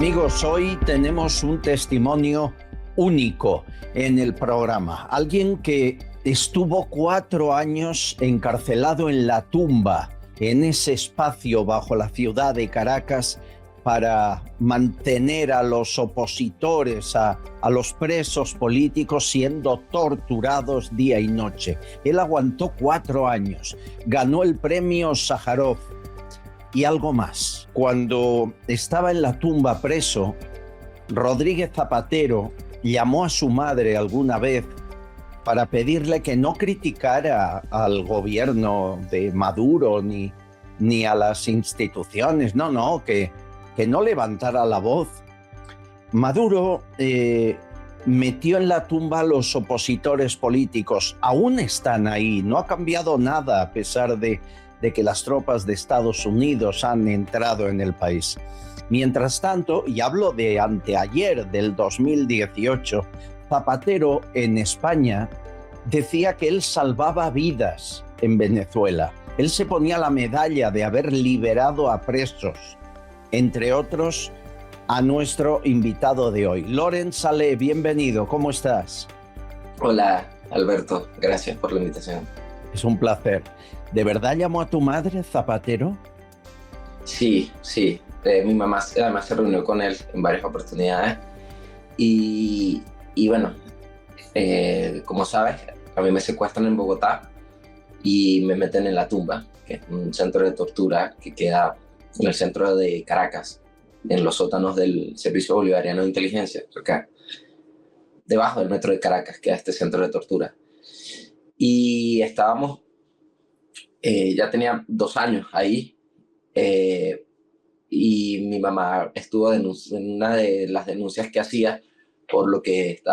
Amigos, hoy tenemos un testimonio único en el programa. Alguien que estuvo 4 años encarcelado en La Tumba, en ese espacio bajo la ciudad de Caracas, para mantener a los opositores, a los presos políticos siendo torturados día y noche. Él aguantó 4 años, ganó el premio Sájarov y algo más. Cuando estaba en La Tumba preso, Rodríguez Zapatero llamó a su madre alguna vez para pedirle que no criticara al gobierno de Maduro ni a las instituciones, que no levantara la voz. Maduro metió en La Tumba a los opositores políticos. Aún están ahí, no ha cambiado nada a pesar de que las tropas de Estados Unidos han entrado en el país. Mientras tanto, y hablo de anteayer del 2018, Zapatero en España decía que él salvaba vidas en Venezuela. Él se ponía la medalla de haber liberado a presos, entre otros a nuestro invitado de hoy. Loren Saleh, bienvenido, ¿cómo estás? Hola, Alberto, gracias por la invitación. Es un placer. ¿De verdad llamó a tu madre, Zapatero? Sí. Mi mamá además se reunió con él en varias oportunidades. Y bueno, como sabes, a mí me secuestran en Bogotá y me meten en La Tumba, que es un centro de tortura que queda en el centro de Caracas, en los sótanos del Servicio Bolivariano de Inteligencia, acá, debajo del metro de Caracas, queda este centro de tortura. Y estábamos, ya tenía 2 años ahí, y mi mamá estuvo en una de las denuncias que hacía por lo que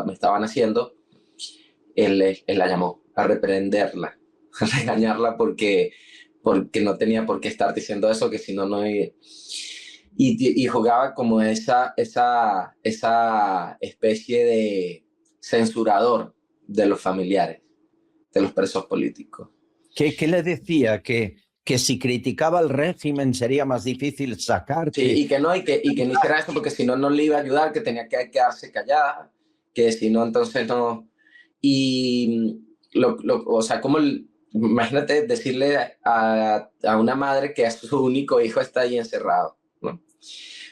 me estaban haciendo. Él la llamó a reprenderla, a regañarla porque no tenía por qué estar diciendo eso, que si no, no... Y jugaba como esa especie de censurador de los familiares, de los presos políticos. ¿Qué le decía? Que si criticaba al régimen sería más difícil sacarte. Sí, y que no hiciera eso porque si no, no le iba a ayudar, que tenía que quedarse callada, que si no, entonces no. Y, o sea, imagínate decirle a una madre que a su único hijo está ahí encerrado, ¿no?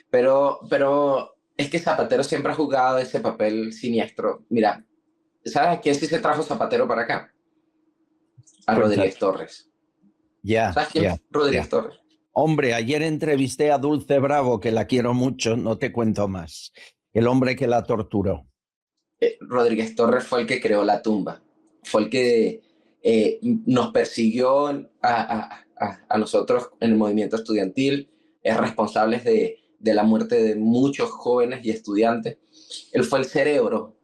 Pero es que Zapatero siempre ha jugado ese papel siniestro. Mira, ¿sabes a quién sí se trajo Zapatero para acá? A Rodríguez Torres. ¿Sabes quién es Rodríguez Torres? Hombre, ayer entrevisté a Dulce Bravo, que la quiero mucho, no te cuento más. El hombre que la torturó. Rodríguez Torres fue el que creó La Tumba. Fue el que nos persiguió a nosotros en el movimiento estudiantil. Es responsable de la muerte de muchos jóvenes y estudiantes. Él fue el cerebro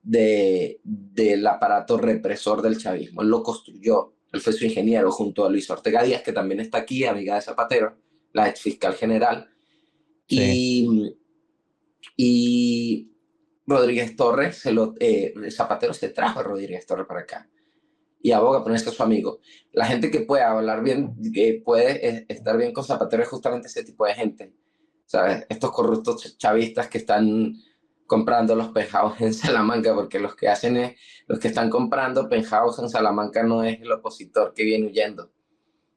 del aparato represor del chavismo. Él lo construyó. Él fue su ingeniero junto a Luis Ortega Díaz, que también está aquí, amiga de Zapatero, la ex fiscal general. Sí. Y Rodríguez Torres, Zapatero se trajo a Rodríguez Torres para acá y aboga por eso a su amigo. La gente que puede hablar bien, que puede estar bien con Zapatero es justamente ese tipo de gente, ¿sabes? Estos corruptos chavistas que están comprando los penthouse en Salamanca, porque los que están comprando penthouse en Salamanca no es el opositor que viene huyendo,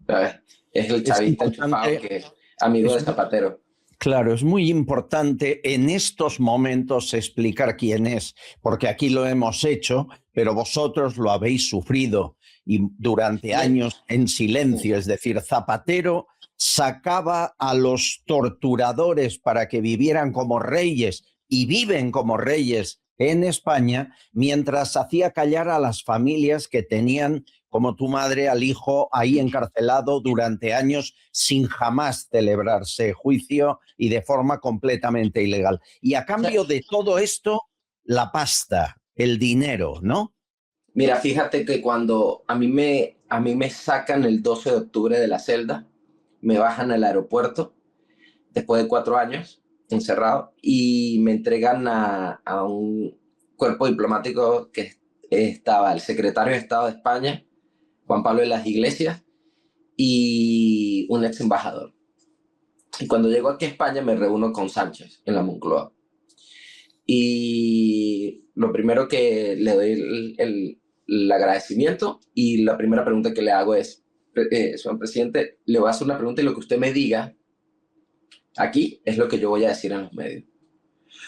¿sabes? Es el chavista enchufado que es amigo de Zapatero. Claro, es muy importante en estos momentos explicar quién es, porque aquí lo hemos hecho, pero vosotros lo habéis sufrido y durante años en silencio. Es decir, Zapatero sacaba a los torturadores para que vivieran como reyes y viven como reyes en España, mientras hacía callar a las familias que tenían, como tu madre, al hijo ahí encarcelado durante años sin jamás celebrarse juicio y de forma completamente ilegal. Y a cambio de todo esto, la pasta, el dinero, ¿no? Mira, fíjate que cuando a mí me sacan el 12 de octubre de la celda, me bajan al aeropuerto después de 4 años encerrado y me entregan a un cuerpo diplomático que estaba el secretario de Estado de España, Juan Pablo de las Iglesias, y un ex embajador. Y cuando llego aquí a España me reúno con Sánchez en la Moncloa. Y lo primero que le doy el agradecimiento y la primera pregunta que le hago es, señor presidente, le voy a hacer una pregunta y lo que usted me diga aquí es lo que yo voy a decir en los medios.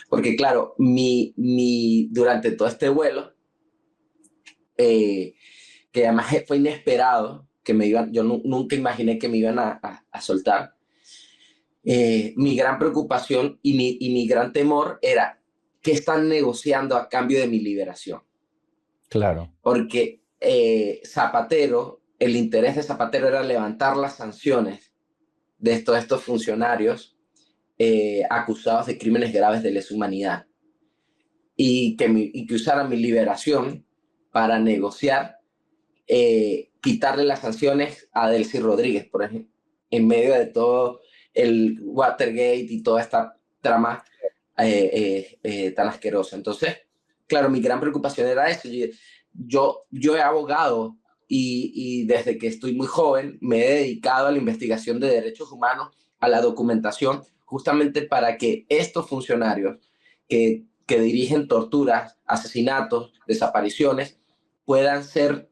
Porque claro, durante todo este vuelo, que además fue inesperado, que yo nunca imaginé que me iban a soltar, mi gran preocupación y mi gran temor era qué están negociando a cambio de mi liberación. Claro. Porque Zapatero, el interés de Zapatero era levantar las sanciones de estos funcionarios acusados de crímenes graves de lesa humanidad y que usaran mi liberación para negociar, quitarle las sanciones a Delcy Rodríguez, por ejemplo, en medio de todo el Watergate y toda esta trama tan asquerosa. Entonces, claro, mi gran preocupación era eso. Yo he abogado y desde que estoy muy joven me he dedicado a la investigación de derechos humanos, a la documentación, justamente para que estos funcionarios que dirigen torturas, asesinatos, desapariciones, puedan ser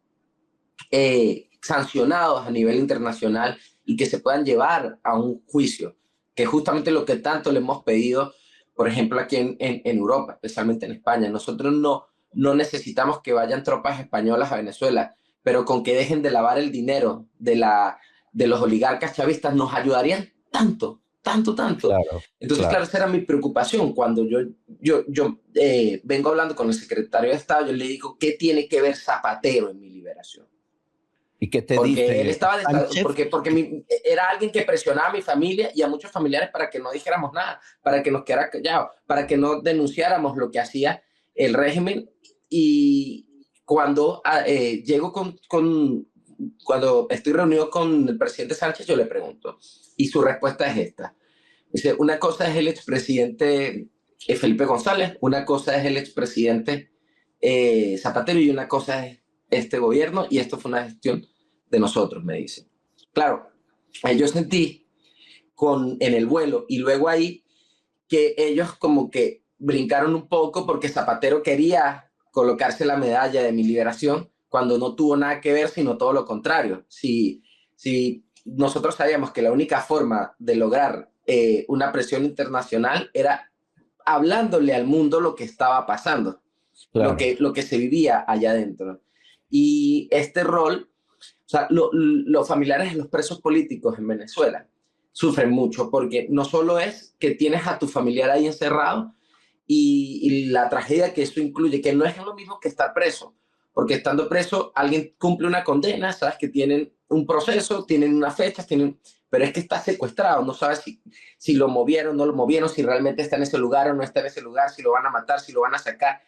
sancionados a nivel internacional y que se puedan llevar a un juicio, que es justamente lo que tanto le hemos pedido, por ejemplo, aquí en Europa, especialmente en España. Nosotros no necesitamos que vayan tropas españolas a Venezuela, pero con que dejen de lavar el dinero de los oligarcas chavistas nos ayudarían tanto, tanto, tanto. Claro, Entonces, claro. claro, esa era mi preocupación. Cuando yo vengo hablando con el secretario de Estado, yo le digo, ¿qué tiene que ver Zapatero en mi liberación? ¿Y qué te Porque él dice estaba, Sánchez? porque era alguien que presionaba a mi familia y a muchos familiares para que no dijéramos nada, para que nos quedara callados, para que no denunciáramos lo que hacía el régimen. Y cuando llego cuando estoy reunido con el presidente Sánchez, yo le pregunto, y su respuesta es esta. Dice, una cosa es el expresidente Felipe González, una cosa es el expresidente Zapatero y una cosa es este gobierno, y esto fue una gestión de nosotros, me dice. Claro, yo sentí en el vuelo y luego ahí que ellos como que brincaron un poco porque Zapatero quería colocarse la medalla de mi liberación cuando no tuvo nada que ver, sino todo lo contrario. Si nosotros sabíamos que la única forma de lograr una presión internacional era hablándole al mundo lo que estaba pasando, Claro. lo que se vivía allá adentro. Y este rol, o sea, los familiares de los presos políticos en Venezuela sufren mucho porque no solo es que tienes a tu familiar ahí encerrado y la tragedia que eso incluye, que no es lo mismo que estar preso, porque estando preso alguien cumple una condena, sabes que tienen un proceso, tienen unas fechas, pero es que está secuestrado, no sabes si lo movieron, no lo movieron, si realmente está en ese lugar o no está en ese lugar, si lo van a matar, si lo van a sacar,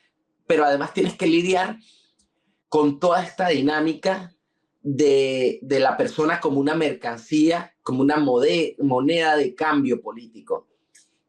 pero además tienes que lidiar con toda esta dinámica de la persona como una mercancía, como una moneda de cambio político.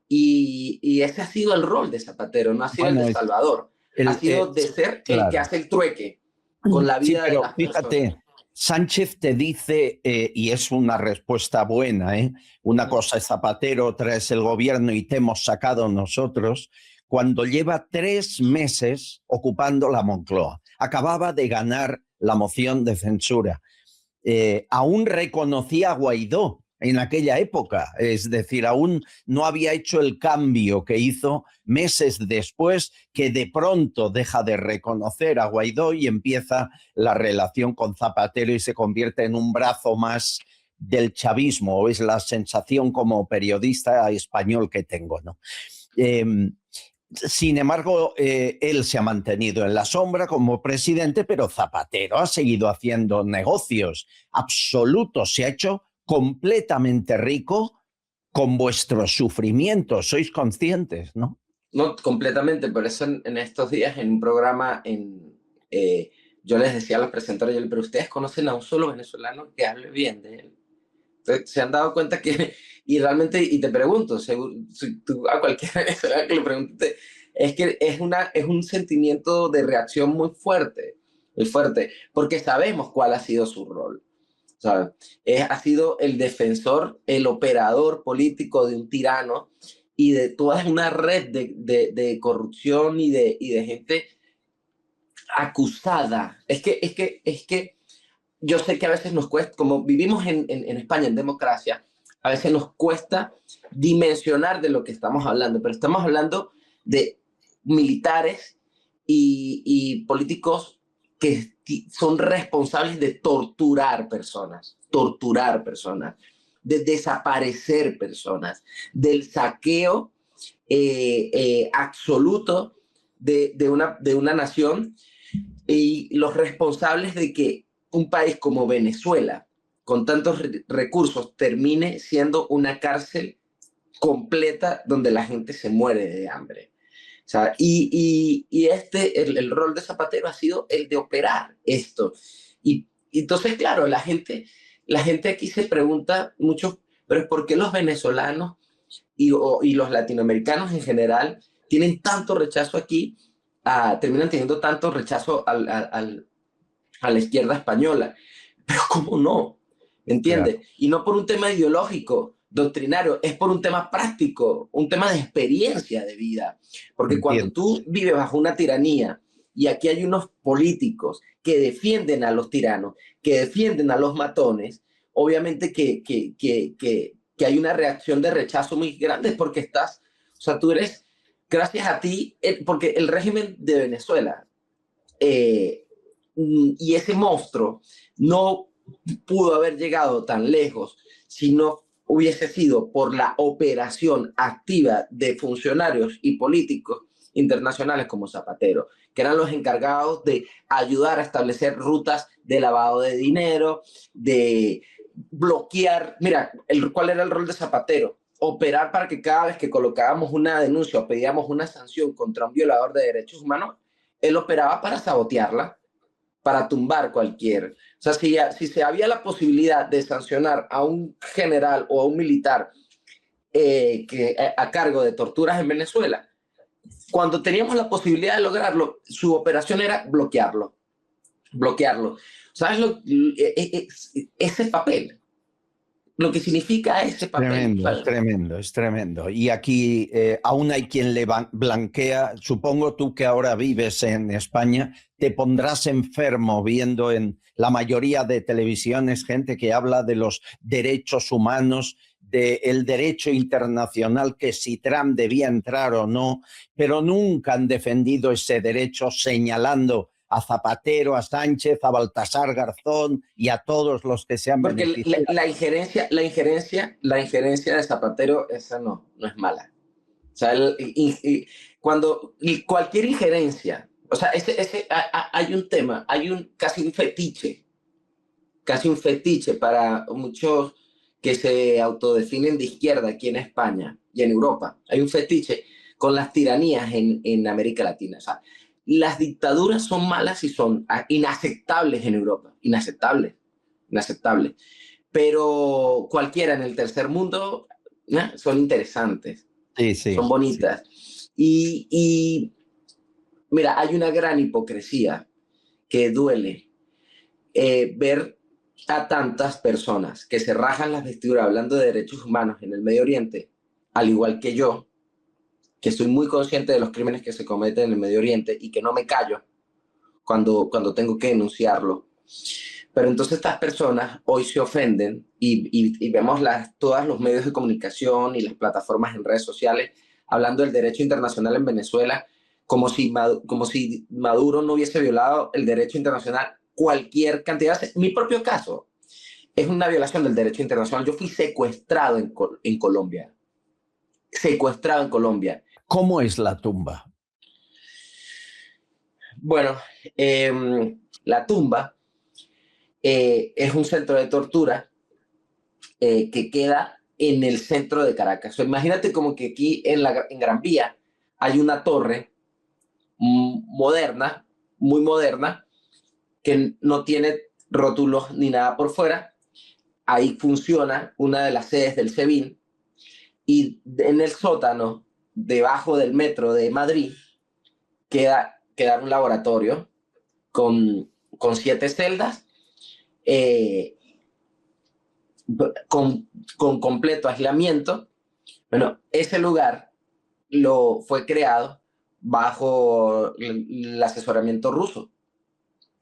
Y ese ha sido el rol de Zapatero, no ha sido el Bueno, de Salvador, ha sido de ser el que claro. hace el trueque con la Sí, vida de pero las personas. fíjate, Sánchez te dice, y es una respuesta buena, ¿eh? Una cosa es Zapatero, otra es el gobierno y te hemos sacado nosotros, cuando lleva 3 meses ocupando la Moncloa. Acababa de ganar la moción de censura. Aún reconocía a Guaidó en aquella época, es decir, aún no había hecho el cambio que hizo meses después, que de pronto deja de reconocer a Guaidó y empieza la relación con Zapatero y se convierte en un brazo más del chavismo, o es la sensación como periodista español que tengo, ¿no? Sin embargo, él se ha mantenido en la sombra como presidente, pero Zapatero ha seguido haciendo negocios absolutos, se ha hecho completamente rico con vuestros sufrimientos, sois conscientes, ¿no? No, completamente, por eso en estos días en un programa yo les decía a los presentadores, pero ustedes conocen a un solo venezolano que hable bien de él. Entonces, se han dado cuenta que, y realmente, y te pregunto, si tú a cualquier venezolano que le pregunte, es que es un sentimiento de reacción muy fuerte, porque sabemos cuál ha sido su rol. ¿sabes? Ha sido el defensor, el operador político de un tirano y de toda una red de corrupción y de gente acusada. Es que yo sé que a veces nos cuesta, como vivimos en España en democracia, a veces nos cuesta dimensionar de lo que estamos hablando, pero estamos hablando de militares y políticos que son responsables de torturar personas, de desaparecer personas, del saqueo absoluto de una nación y los responsables de que un país como Venezuela, con tantos recursos, termine siendo una cárcel completa donde la gente se muere de hambre. O sea, el rol de Zapatero ha sido el de operar esto. Y entonces, claro, la gente aquí se pregunta mucho, pero es ¿por qué los venezolanos y los latinoamericanos en general tienen tanto rechazo aquí, terminan teniendo tanto rechazo a la izquierda española? Pero ¿cómo no? ¿Entiendes? Claro, Y no por un tema ideológico, doctrinario, es por un tema práctico, un tema de experiencia de vida. Porque cuando entiendo. tú vives bajo una tiranía y aquí hay unos políticos que defienden a los tiranos, que defienden a los matones, obviamente que hay una reacción de rechazo muy grande porque o sea, tú eres, gracias a ti, porque el régimen de Venezuela eh, y ese monstruo no pudo haber llegado tan lejos si no hubiese sido por la operación activa de funcionarios y políticos internacionales como Zapatero, que eran los encargados de ayudar a establecer rutas de lavado de dinero, de bloquear. Mira, ¿cuál era el rol de Zapatero? Operar para que cada vez que colocábamos una denuncia o pedíamos una sanción contra un violador de derechos humanos, él operaba para sabotearla, para tumbar cualquier. O sea, si se había la posibilidad de sancionar a un general o a un militar a cargo de torturas en Venezuela, cuando teníamos la posibilidad de lograrlo, su operación era bloquearlo. Bloquearlo. ¿Sabes ese papel? Lo que significa ese papel. Tremendo, es ¿Sabes? tremendo, es tremendo. Y aquí aún hay quien le blanquea. Supongo tú que ahora vives en España, te pondrás enfermo viendo en la mayoría de televisiones gente que habla de los derechos humanos, del derecho internacional, que si Trump debía entrar o no, pero nunca han defendido ese derecho señalando a Zapatero, a Sánchez, a Baltasar Garzón y a todos los que se han Porque beneficiado. la injerencia de Zapatero, esa no es mala. O sea, cualquier injerencia, o sea, hay un tema, casi un fetiche para muchos que se autodefinen de izquierda aquí en España y en Europa. Hay un fetiche con las tiranías en América Latina. O sea, las dictaduras son malas y son inaceptables en Europa. Inaceptables, inaceptables. Pero cualquiera en el tercer mundo, ¿no?, son interesantes, Sí, son sí, sí. bonitas. Y mira, hay una gran hipocresía que duele ver a tantas personas que se rajan las vestiduras hablando de derechos humanos en el Medio Oriente, al igual que yo, que estoy muy consciente de los crímenes que se cometen en el Medio Oriente y que no me callo cuando tengo que denunciarlo. Pero entonces estas personas hoy se ofenden y vemos todos los medios de comunicación y las plataformas en redes sociales hablando del derecho internacional en Venezuela como si Maduro no hubiese violado el derecho internacional cualquier cantidad. Mi propio caso es una violación del derecho internacional. Yo fui secuestrado en Colombia. Secuestrado en Colombia. ¿Cómo es la tumba? Bueno, la tumba es un centro de tortura que queda en el centro de Caracas. O sea, imagínate como que aquí en Gran Vía hay una torre moderna, muy moderna, que no tiene rótulos ni nada por fuera. Ahí funciona una de las sedes del SEBIN y en el sótano, debajo del metro de Madrid, queda un laboratorio con 7 celdas, eh, con completo aislamiento. Bueno, ese lugar fue creado bajo el asesoramiento ruso.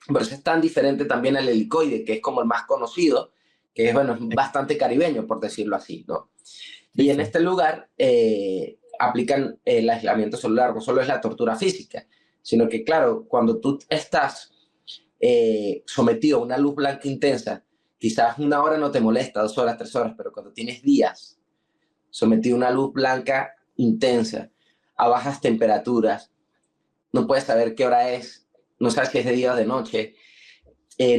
Por eso es tan diferente también al helicoide, que es como el más conocido, que es, bueno, es bastante caribeño, por decirlo así, ¿no? Sí, Y en sí. este lugar aplican el aislamiento celular, no solo es la tortura física, sino que, claro, cuando tú estás sometido a una luz blanca intensa, quizás 1 hora no te molesta, 2 horas, 3 horas, pero cuando tienes días sometido a una luz blanca intensa, a bajas temperaturas, no puedes saber qué hora es, no sabes si es de día o de noche,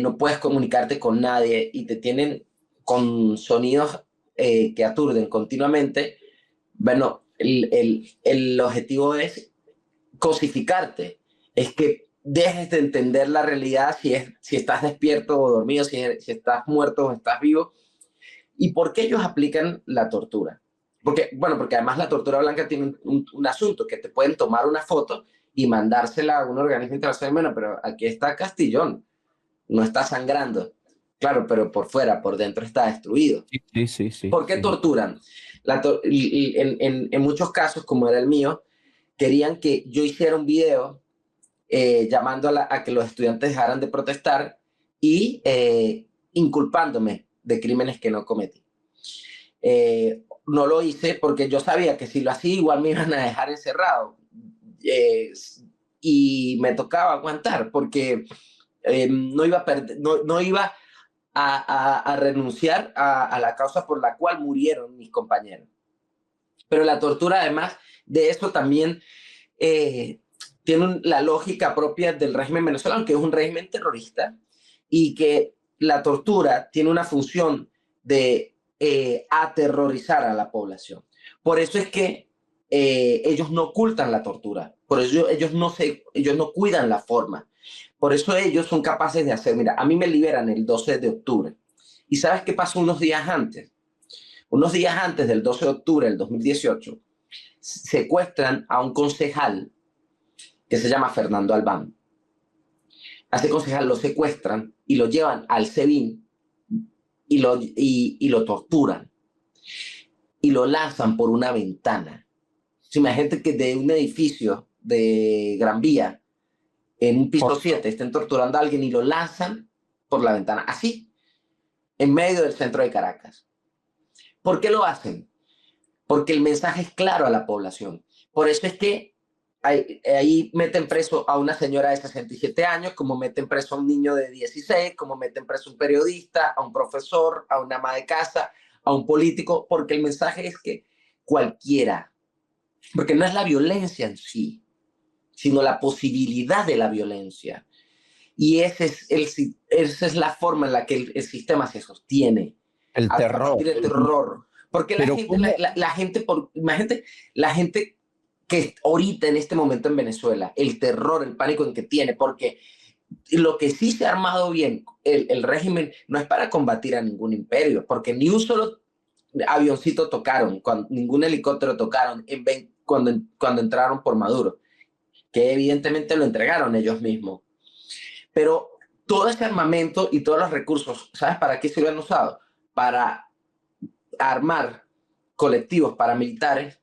no puedes comunicarte con nadie y te tienen con sonidos que aturden continuamente. Bueno, el objetivo es cosificarte, es que dejes de entender la realidad si estás despierto o dormido, si estás muerto o estás vivo. ¿Y por qué ellos aplican la tortura? Porque, bueno, porque además la tortura blanca tiene un asunto, que te pueden tomar una foto y mandársela a un organismo internacional. Bueno, pero aquí está Castillón, no está sangrando. Claro, pero por fuera, por dentro está destruido. Sí, sí, sí, sí, ¿Por qué sí. torturan? En muchos casos, como era el mío, querían que yo hiciera un video llamando a que los estudiantes dejaran de protestar y inculpándome de crímenes que no cometí. No lo hice porque yo sabía que si lo hacía igual me iban a dejar encerrado. Eh, y me tocaba aguantar porque no iba a perder, no iba a renunciar a la causa por la cual murieron mis compañeros. Pero la tortura, además de eso, también tiene la lógica propia del régimen venezolano, que es un régimen terrorista, y que la tortura tiene una función de aterrorizar a la población. Por eso es que ellos no ocultan la tortura, por eso ellos no cuidan la forma. Por eso ellos son capaces de hacer, mira, a mí me liberan el 12 de octubre. ¿Y sabes qué pasó unos días antes? Unos días antes del 12 de octubre del 2018, secuestran a un concejal que se llama Fernando Albán. A ese concejal lo secuestran y lo llevan al SEBIN y lo torturan y lo lanzan por una ventana. Imagínate que de un edificio de Gran Vía, en un piso 7, estén torturando a alguien y lo lanzan por la ventana, así, en medio del centro de Caracas. ¿Por qué lo hacen? Porque el mensaje es claro a la población. Por eso es que ahí meten preso a una señora de 67 años, como meten preso a un niño de 16, como meten preso a un periodista, a un profesor, a una ama de casa, a un político, porque el mensaje es que cualquiera, porque no es la violencia en sí, sino la posibilidad de la violencia. Y esa es la forma en la que el sistema se sostiene, El a terror. partir del terror. Porque Pero ¿cómo? imagínate la gente que ahorita en este momento en Venezuela, el terror, el pánico en que tiene, porque lo que sí se ha armado bien el régimen no es para combatir a ningún imperio, porque ni un solo avioncito tocaron, ningún helicóptero tocaron cuando entraron por Maduro, que evidentemente lo entregaron ellos mismos. Pero todo ese armamento y todos los recursos, ¿sabes para qué se lo han usado? Para armar colectivos paramilitares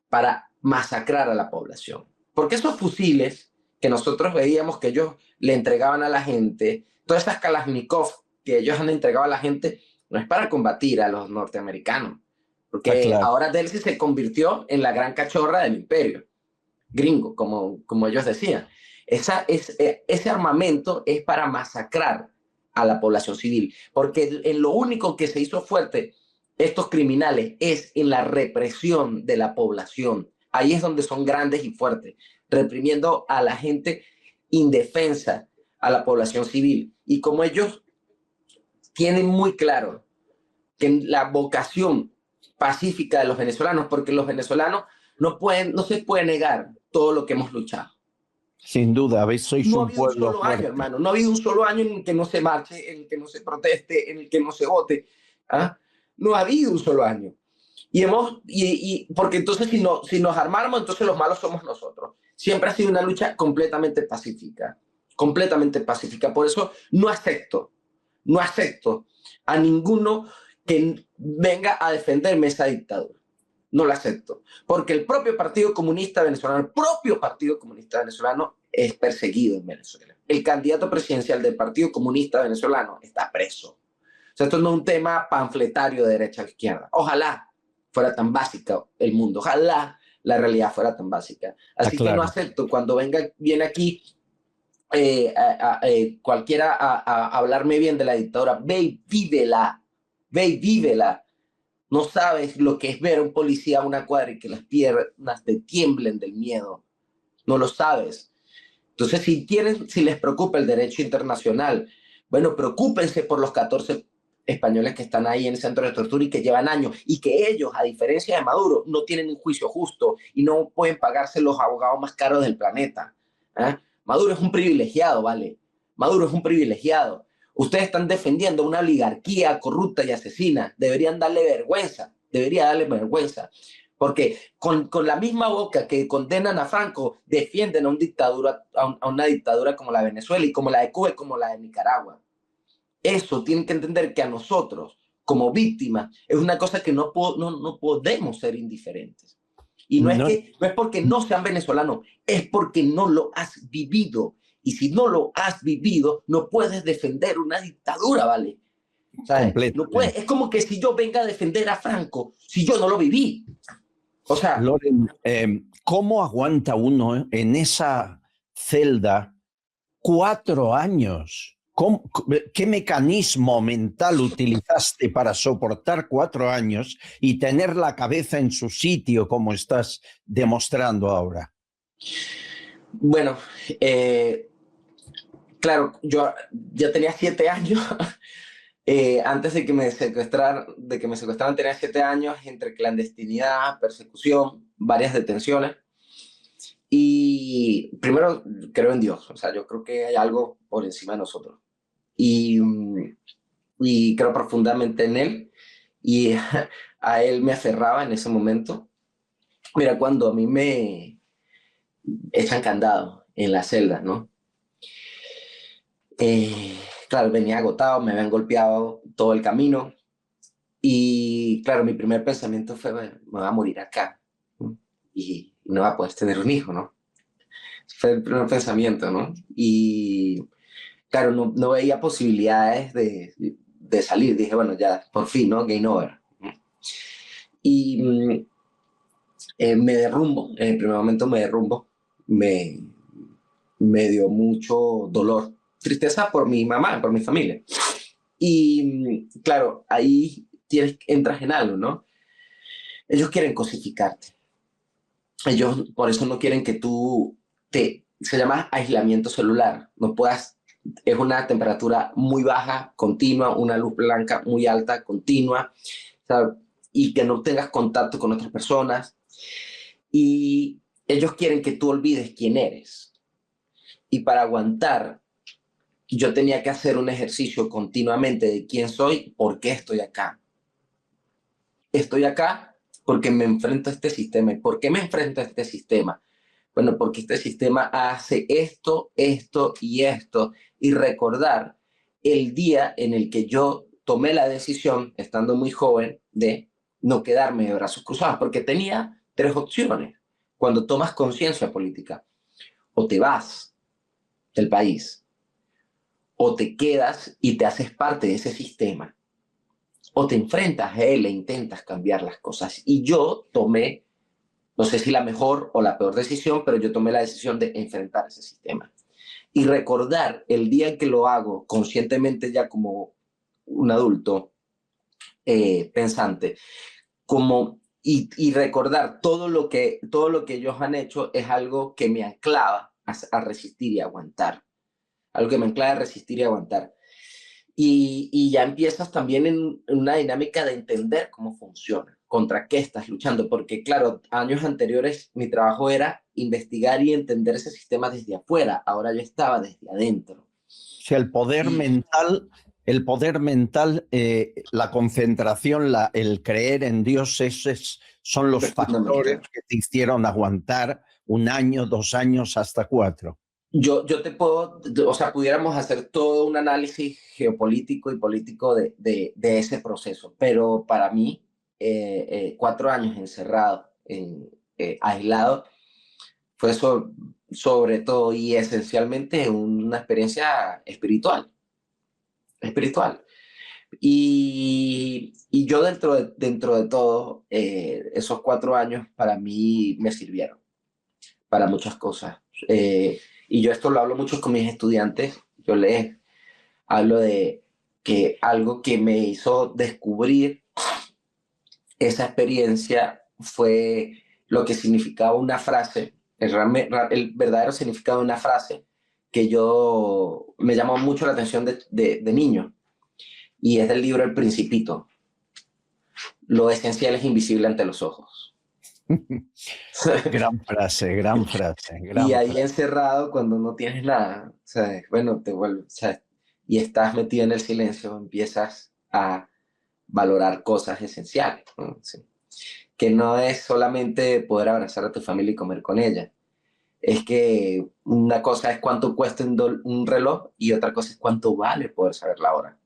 para masacrar a la población. Porque esos fusiles que nosotros veíamos que ellos le entregaban a la gente, todas esas Kalashnikov que ellos han entregado a la gente, no es para combatir a los norteamericanos, Está porque claro. ahora Delcy se convirtió en la gran cachorra del imperio gringo, como ellos decían. Ese armamento es para masacrar a la población civil, porque en lo único que se hizo fuerte estos criminales es en la represión de la población. Ahí es donde son grandes y fuertes, reprimiendo a la gente indefensa, a la población civil. Y como ellos tienen muy claro que la vocación pacífica de los venezolanos, porque los venezolanos no se puede negar todo lo que hemos luchado. Sin duda, sois No ha un habido un pueblo solo año, fuerte. hermano. No ha habido un solo año en el que no se marche, en el que no se proteste, en el que no se vote. ¿Ah? No ha habido un solo año. Porque entonces si nos armáramos, entonces los malos somos nosotros. Siempre ha sido una lucha completamente pacífica. Completamente pacífica. Por eso no acepto a ninguno que venga a defenderme esa dictadura. No la acepto. Porque el propio Partido Comunista Venezolano, es perseguido en Venezuela. El candidato presidencial del Partido Comunista Venezolano está preso. O sea, esto no es un tema panfletario de derecha a izquierda. Ojalá fuera tan básica el mundo. Ojalá la realidad fuera tan básica. Así que no acepto cuando viene aquí cualquiera a hablarme bien de la dictadura. Ve y vívela. Ve y vívela. No sabes lo que es ver a un policía a una cuadra y que las piernas te tiemblen del miedo. No lo sabes. Entonces, si les preocupa el derecho internacional, bueno, preocúpense por los 14 españoles que están ahí en el centro de tortura y que llevan años, y que ellos, a diferencia de Maduro, no tienen un juicio justo y no pueden pagarse los abogados más caros del planeta. Maduro es un privilegiado, ¿vale? Maduro es un privilegiado. Ustedes están defendiendo una oligarquía corrupta y asesina. Debería darle vergüenza. Porque con la misma boca que condenan a Franco, defienden a una dictadura como la de Venezuela y como la de Cuba y como la de Nicaragua. Eso tienen que entender que a nosotros, como víctimas, es una cosa que no podemos ser indiferentes. Y no es porque no sean venezolanos, es porque no lo has vivido. Y si no lo has vivido, no puedes defender una dictadura, ¿vale? No puedes. Es como que si yo venga a defender a Franco, si yo no lo viví. O sea, Loren, ¿cómo aguanta uno en esa celda 4 años? ¿Qué mecanismo mental utilizaste para soportar 4 años y tener la cabeza en su sitio como estás demostrando ahora? Bueno, claro, yo ya tenía 7 años. Antes de que me secuestraran, tenía 7 años entre clandestinidad, persecución, varias detenciones. Y primero creo en Dios, o sea, yo creo que hay algo por encima de nosotros. Y creo profundamente en Él, y a Él me aferraba en ese momento. Mira, cuando a mí me echan candado en la celda, ¿no? Claro, venía agotado, me habían golpeado todo el camino. Y claro, mi primer pensamiento fue, bueno, me voy a morir acá, ¿no? Y no va a poder tener un hijo, ¿no? Fue el primer pensamiento, ¿no? Y claro, no veía posibilidades de salir. Dije, bueno, ya, por fin, ¿no? Game over. Y me derrumbo, en el primer momento me derrumbo. Me dio mucho dolor, tristeza por mi mamá, por mi familia. Y claro, ahí entras en algo, ¿no? Ellos quieren cosificarte. Ellos por eso no quieren que se llama aislamiento celular. No puedas, es una temperatura muy baja, continua, una luz blanca muy alta, continua, ¿sabes? Y que no tengas contacto con otras personas. Y ellos quieren que tú olvides quién eres. Y para aguantar, yo tenía que hacer un ejercicio continuamente de quién soy, por qué estoy acá. Estoy acá porque me enfrento a este sistema. ¿Y por qué me enfrento a este sistema? Bueno, porque este sistema hace esto, esto y esto. Y recordar el día en el que yo tomé la decisión, estando muy joven, de no quedarme de brazos cruzados, porque tenía 3 opciones cuando tomas conciencia política. O te vas del país, o te quedas y te haces parte de ese sistema, o te enfrentas a él e intentas cambiar las cosas. Y yo tomé, no sé si la mejor o la peor decisión, pero yo tomé la decisión de enfrentar ese sistema. Y recordar el día en que lo hago conscientemente, ya como un adulto pensante, y recordar todo lo que ellos han hecho, es algo que me anclaba a resistir y aguantar. Algo que me anclaba a resistir y aguantar. Y ya empiezas también en una dinámica de entender cómo funciona, contra qué estás luchando, porque claro, años anteriores mi trabajo era investigar y entender ese sistema desde afuera, ahora yo estaba desde adentro. O sea, el poder mental, la concentración, el creer en Dios, esos son los factores que te hicieron aguantar 1 año, 2 años, hasta 4. yo te puedo, o sea, pudiéramos hacer todo un análisis geopolítico y político de ese proceso, pero para mí, 4 años encerrado, aislado, fue sobre todo y esencialmente una experiencia espiritual, espiritual. Y yo dentro de todo, esos 4 años para mí me sirvieron para muchas cosas. Eh, y yo esto lo hablo mucho con mis estudiantes. Yo les hablo de que algo que me hizo descubrir esa experiencia fue lo que significaba una frase, el verdadero significado de una frase que yo me llamó mucho la atención de niño, y es del libro El Principito. Lo esencial es invisible ante los ojos. Gran frase, gran frase, Y gran ahí frase. encerrado, cuando no tienes nada, ¿sabes? Bueno, te vuelves, ¿sabes? Y estás metido en el silencio, empiezas a valorar cosas esenciales, ¿no? Sí. Que no es solamente poder abrazar a tu familia y comer con ella. Es que una cosa es cuánto cuesta un reloj y otra cosa es cuánto vale poder saber la hora.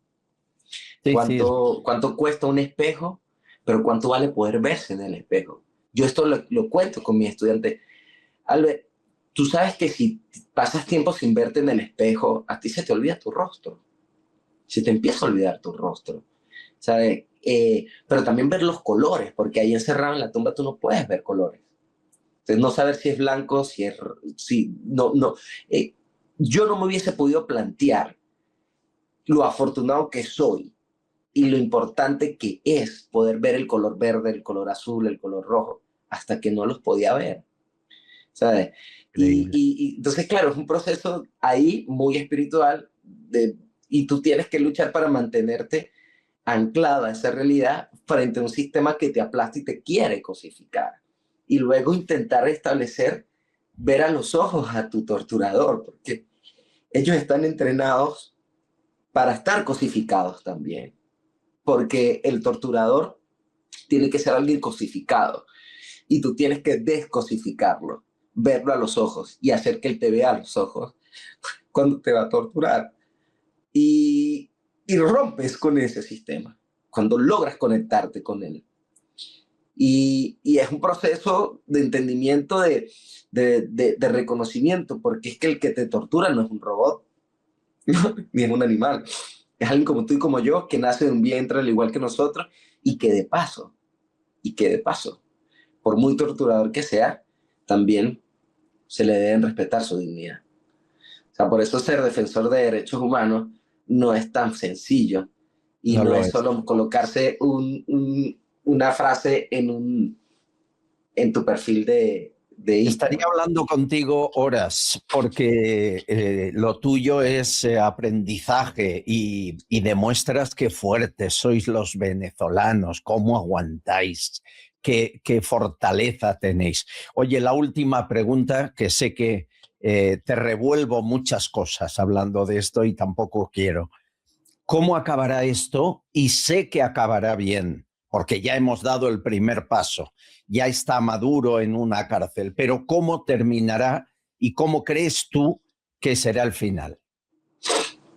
Sí, sí, Cuánto cuesta un espejo, pero cuánto vale poder verse en el espejo. Yo esto lo cuento con mis estudiantes. Albert, tú sabes que si pasas tiempo sin verte en el espejo, a ti se te olvida tu rostro. Se te empieza a olvidar tu rostro, ¿sabes? Pero también ver los colores, porque ahí encerrado en la tumba tú no puedes ver colores. Entonces, no saber si es blanco, si no, no. Eh, yo no me hubiese podido plantear lo afortunado que soy y lo importante que es poder ver el color verde, el color azul, el color rojo, hasta que no los podía ver, ¿sabes? increíble. Y entonces, claro, es un proceso ahí muy espiritual y tú tienes que luchar para mantenerte anclado a esa realidad frente a un sistema que te aplasta y te quiere cosificar. Y luego intentar establecer, ver a los ojos a tu torturador, porque ellos están entrenados para estar cosificados también, porque el torturador tiene que ser alguien cosificado y tú tienes que descosificarlo, verlo a los ojos y hacer que él te vea a los ojos cuando te va a torturar. Y, y rompes con ese sistema, cuando logras conectarte con él. Y es un proceso de entendimiento, de reconocimiento, porque es que el que te tortura no es un robot, ni es un animal. Es alguien como tú y como yo, que nace de un vientre al igual que nosotros, y que de paso, y que de paso, por muy torturador que sea, también se le deben respetar su dignidad. O sea, por eso ser defensor de derechos humanos no es tan sencillo y No no lo es es. solo colocarse una frase en tu perfil de Estaría íntimo. hablando contigo horas porque lo tuyo es aprendizaje y demuestras qué fuertes sois los venezolanos, cómo aguantáis, qué fortaleza tenéis. Oye, la última pregunta, que sé que te revuelvo muchas cosas hablando de esto y tampoco quiero. ¿Cómo acabará esto? Y sé que acabará bien, porque ya hemos dado el primer paso, ya está Maduro en una cárcel, pero ¿cómo terminará y cómo crees tú que será el final?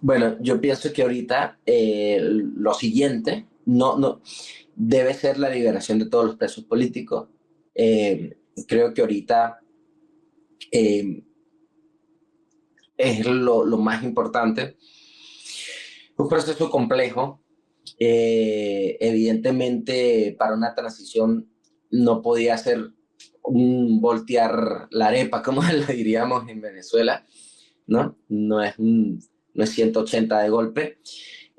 Bueno, yo pienso que ahorita lo siguiente no, debe ser la liberación de todos los presos políticos. Eh, Creo que ahorita eh, es lo más importante. Un proceso complejo. Evidentemente, para una transición no podía ser un voltear la arepa, como lo diríamos en Venezuela, ¿no? No es 180 de golpe.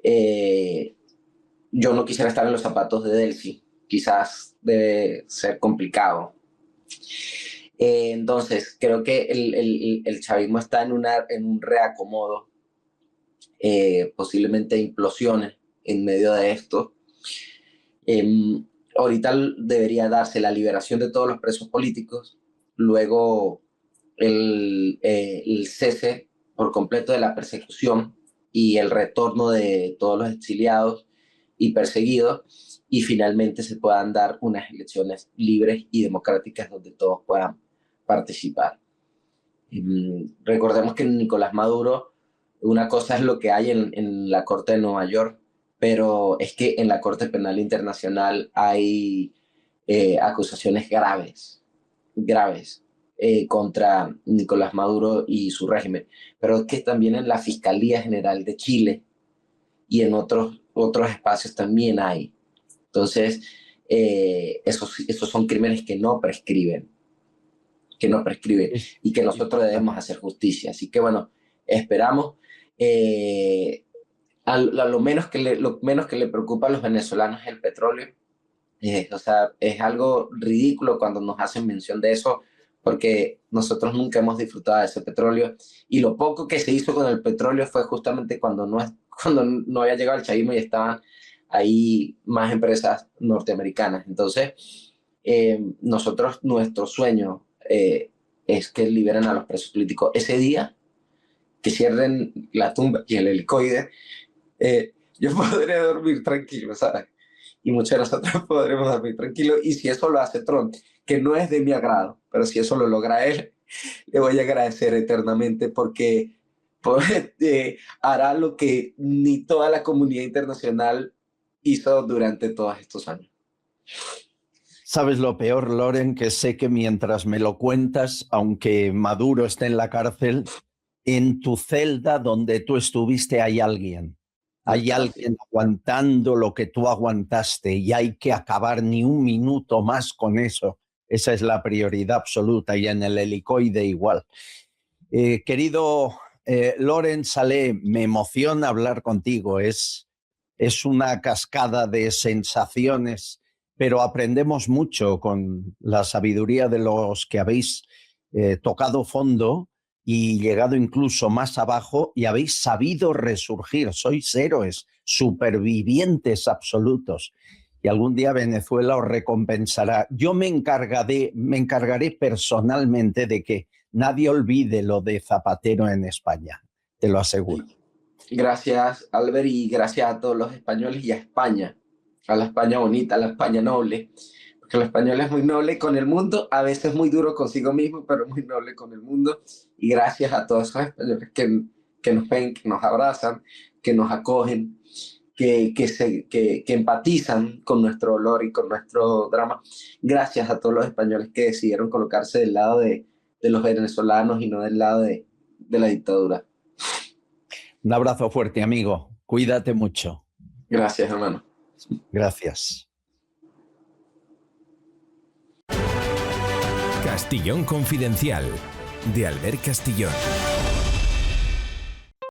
Eh, yo no quisiera estar en los zapatos de Delcy, quizás debe ser complicado. Entonces, creo que el chavismo está en un reacomodo, posiblemente implosiones en medio de esto. Eh, Ahorita debería darse la liberación de todos los presos políticos, luego el cese por completo de la persecución y el retorno de todos los exiliados y perseguidos, y finalmente se puedan dar unas elecciones libres y democráticas donde todos puedan participar. Recordemos que Nicolás Maduro, una cosa es lo que hay en la Corte de Nueva York, pero es que en la Corte Penal Internacional hay acusaciones graves contra Nicolás Maduro y su régimen, pero es que también en la Fiscalía General de Chile y en otros espacios también hay. Entonces, esos son crímenes que no prescriben y que nosotros debemos hacer justicia. Así que bueno, esperamos. Lo menos que le preocupa a los venezolanos es el petróleo. O sea, es algo ridículo cuando nos hacen mención de eso, porque nosotros nunca hemos disfrutado de ese petróleo, y lo poco que se hizo con el petróleo fue justamente cuando no había llegado el chavismo y estaban ahí más empresas norteamericanas. Entonces, nuestro sueño es que liberen a los presos políticos. Ese día que cierren la tumba y el helicoide, yo podré dormir tranquilo, ¿sabes? Y muchos de nosotros podremos dormir tranquilo. Y si eso lo hace Trump, que no es de mi agrado, pero si eso lo logra él, le voy a agradecer eternamente, porque hará lo que ni toda la comunidad internacional hizo durante todos estos años. ¿Sabes lo peor, Loren? Que sé que mientras me lo cuentas, aunque Maduro esté en la cárcel, en tu celda donde tú estuviste hay alguien. Hay alguien aguantando lo que tú aguantaste, y hay que acabar ni un minuto más con eso. Esa es la prioridad absoluta, y en el helicoide igual. Querido Loren Saleh, me emociona hablar contigo. Es una cascada de sensaciones, pero aprendemos mucho con la sabiduría de los que habéis tocado fondo y llegado incluso más abajo, y habéis sabido resurgir. Sois héroes, supervivientes absolutos, y algún día Venezuela os recompensará. Yo me encargaré personalmente de que nadie olvide lo de Zapatero en España, te lo aseguro. Gracias, Albert, y gracias a todos los españoles y a España, a la España bonita, a la España noble, porque el español es muy noble con el mundo, a veces muy duro consigo mismo, pero muy noble con el mundo. Y gracias a todos esos españoles que nos ven, que nos abrazan, que nos acogen, que empatizan con nuestro dolor y con nuestro drama. Gracias a todos los españoles que decidieron colocarse del lado de los venezolanos y no del lado de la dictadura. Un abrazo fuerte, amigo. Cuídate mucho. Gracias, hermano. Gracias. Castillón Confidencial, de Albert Castillón.